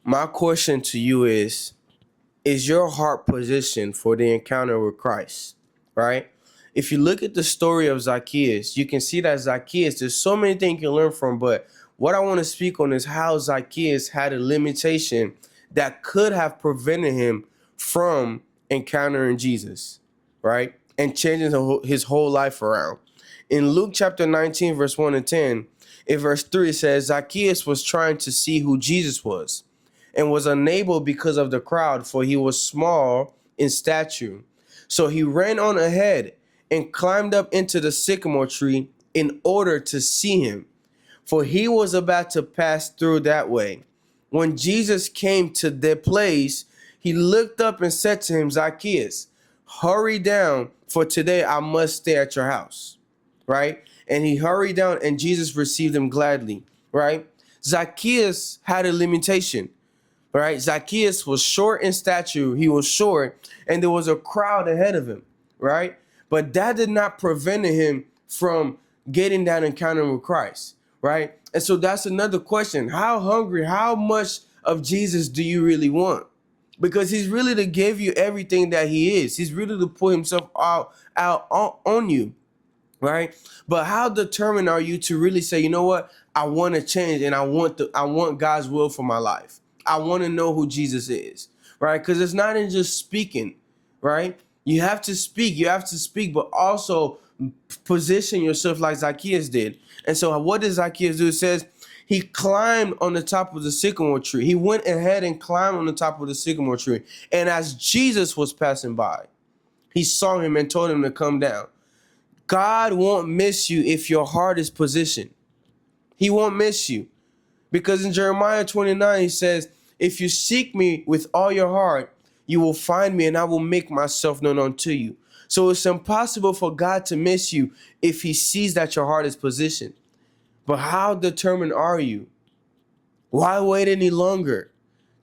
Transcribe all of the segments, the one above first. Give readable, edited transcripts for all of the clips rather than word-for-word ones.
My question to you is your heart positioned for the encounter with Christ? Right? If you look at the story of Zacchaeus, you can see that Zacchaeus, there's so many things you can learn from, but what I want to speak on is how Zacchaeus had a limitation that could have prevented him from encountering Jesus, right? And changing his whole life around. In Luke chapter 19, verse 1 and 10, in verse 3, it says, Zacchaeus was trying to see who Jesus was and was unable because of the crowd, for he was small in stature. So he ran on ahead and climbed up into the sycamore tree in order to see him, for he was about to pass through that way. When Jesus came to their place, he looked up and said to him, Zacchaeus, hurry down, for today I must stay at your house. Right? And he hurried down, and Jesus received him gladly. Right? Zacchaeus had a limitation. Right? Zacchaeus was short in stature. He was short, and there was a crowd ahead of him. Right? But that did not prevent him from getting that encounter with Christ. Right? And so that's another question. How hungry, how much of Jesus do you really want? Because he's really to give you everything that he is. He's really to put himself out on you. Right? But how determined are you to really say, you know what? I want to change, and I want God's will for my life. I want to know who Jesus is. Right? Because it's not in just speaking, right? You have to speak, but also position yourself like Zacchaeus did. And so what did Zacchaeus do? It says he climbed on the top of the sycamore tree. He went ahead and climbed on the top of the sycamore tree. And as Jesus was passing by, he saw him and told him to come down. God won't miss you if your heart is positioned. He won't miss you. Because in Jeremiah 29, he says, if you seek me with all your heart, you will find me, and I will make myself known unto you. So it's impossible for God to miss you if he sees that your heart is positioned. But how determined are you? Why wait any longer?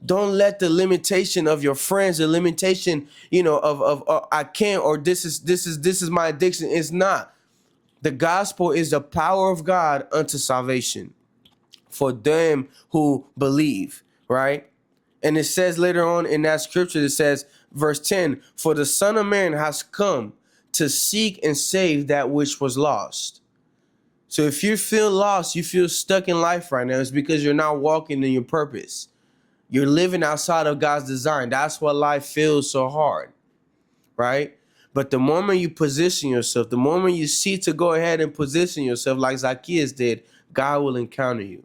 Don't let the limitation of your friends, the limitation, of I can't, or this is my addiction. It's not. The gospel is the power of God unto salvation for them who believe, right? And it says later on in that scripture, it says, verse 10, for the Son of Man has come to seek and save that which was lost. So if you feel lost, you feel stuck in life right now, it's because you're not walking in your purpose. You're living outside of God's design. That's why life feels so hard, right? But the moment you position yourself, the moment you see to go ahead and position yourself like Zacchaeus did, God will encounter you.